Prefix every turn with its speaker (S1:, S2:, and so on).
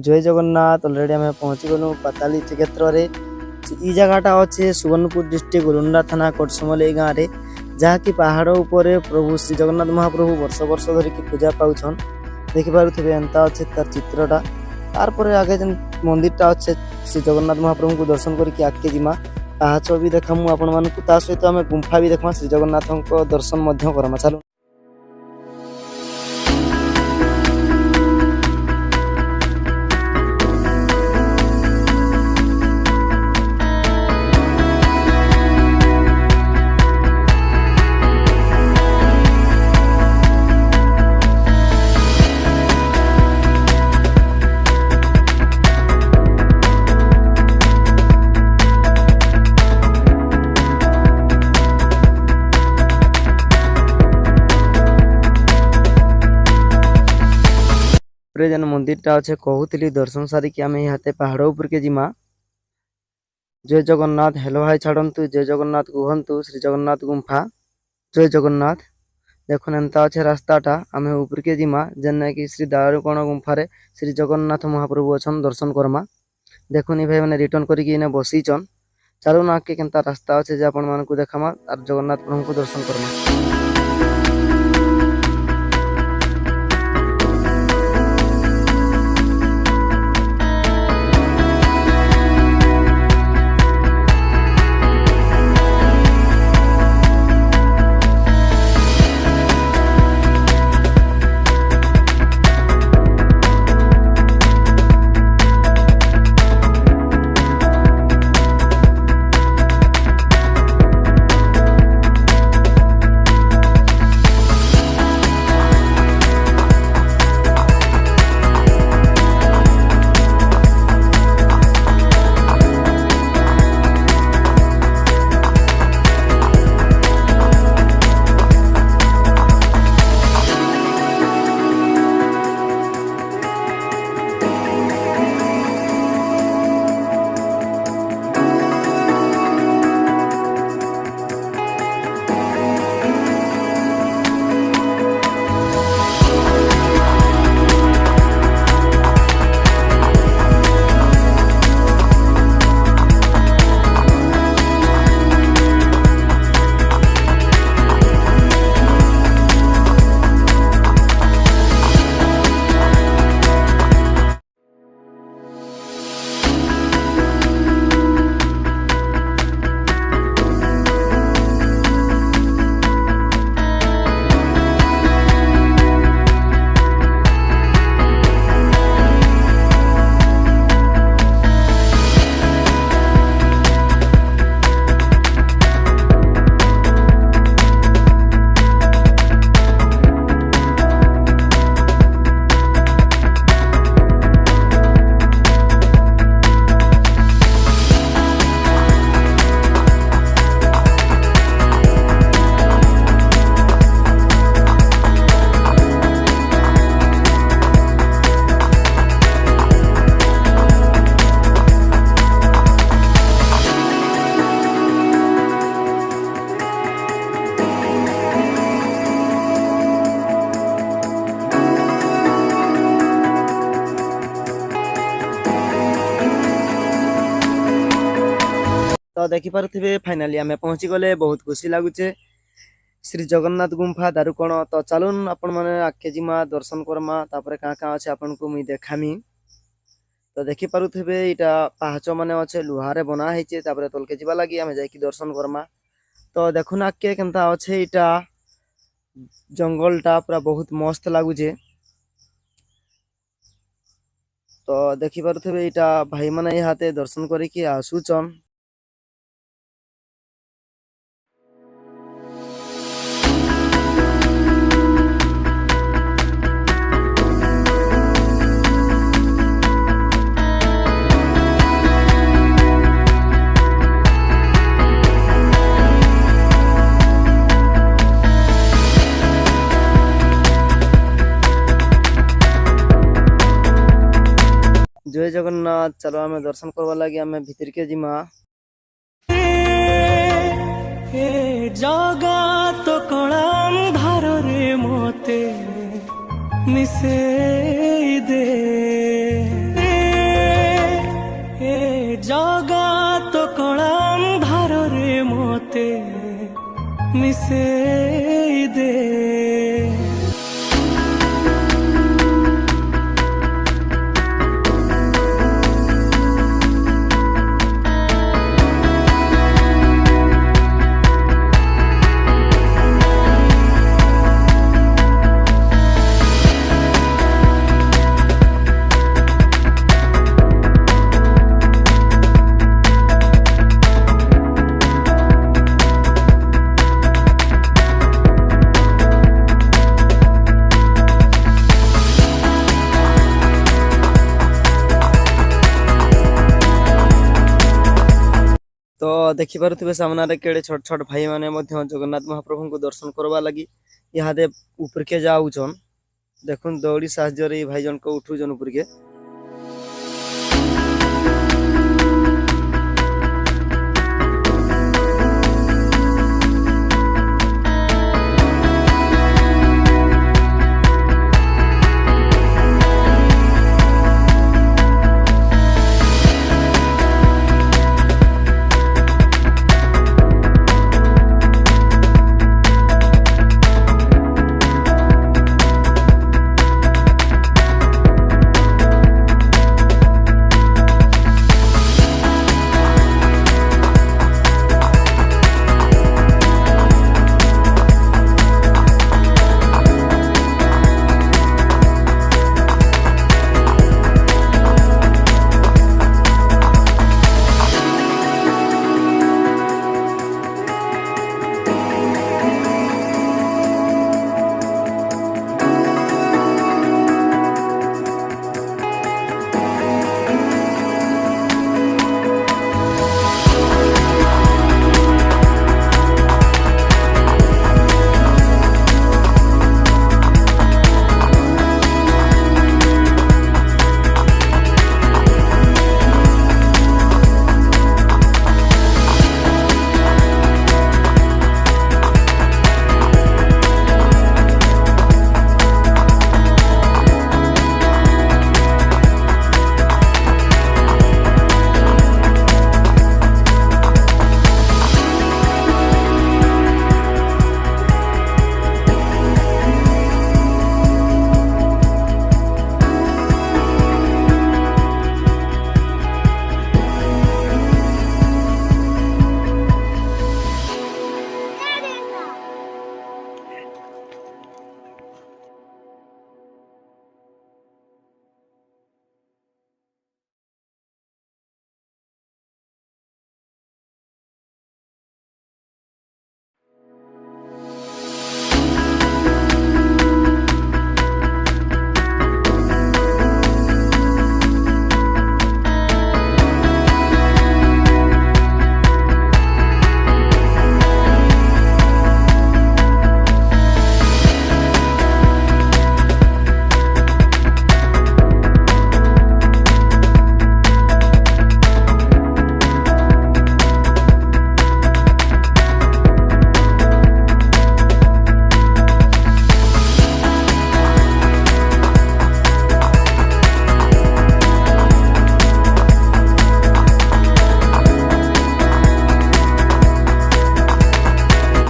S1: जय जगन्नाथ। अलरेडी आम पहुँची गलु पाताली श्रीक्षेत्र रे। ई जगहटा अच्छे सुवर्णपुर डिस्ट्रिक्ट गुरुंडा थाना कोटसमल गाँव में, जहाँकि पहाड़ उपर प्रभु श्री जगन्नाथ महाप्रभु वर्ष वर्ष धरिकी पूजा पाउछन। देखिपे एंता अच्छे तार चित्रटा। तारपर आगे जेन मंदिरटा अच्छे श्री जगन्नाथ महाप्रभु को दर्शन करके आगे जिमा। पाहाच भी देखामु आपण मानकु, ता सहित आम गुंफा भी देखमा, श्री जगन्नाथ दर्शन करमा। चलो जेन मंदिरटा अच्छे कहूली दर्शन सारिकी आम यहाँ पहाड़ उपर के जिमा। जय जगन्नाथ। हेलो हाय छाड़ू, जय जगन्नाथ कहतु। श्री जगन्नाथ गुंफा। जय जगन्नाथ। देखुन एंता अच्छे रास्ताटा आम ऊपर के जिमा, जेन कि श्री दारुकोण गुंफारे श्री जगन्नाथ महाप्रभु अच्छन दर्शन करमा। देखुन भाई मैंने रिटर्न करके बसीचन। चलो ना के केंता रास्ता अच्छे जे आपण मानकु देखामा और जगन्नाथ प्रभु को दर्शन करमा। तो देखिपे फाइनाली आम पहुँची गले। बहुत खुशी लगुचे। श्री जगन्नाथ गुंफा दारुकोण। तो चलून आपण मैंने आगे जिमा दर्शन करमा। तापर क्या क्या अच्छे आपन को मुई देखामी। तो देखिपे यहाँ पाहाच मान अच्छे लुहारे बना है। तलके जावा लगी आम जाकि दर्शन करमा। तो देखुन आगे केनता अच्छे यहाँ जंगलटा पूरा बहुत मस्त लगुचे। तो देखिपे यहाँ भाई मैंने यहाँ दर्शन करके आसुचन। जय जगन्नाथ। चलो आम दर्शन करवा लगी आम भीतर के जिमा। जगत कला अंधारे मते मिसे दे
S2: ମିଶେଇ ଦେ।
S1: तो देखिपे सामने केड़े छोट छोट भाई माने मध्य जगन्नाथ महाप्रभु को दर्शन करवा लगी इहादे ऊपर के जाऊन देखुन दौड़ी साहय भाई जन को उठुन ऊपर के।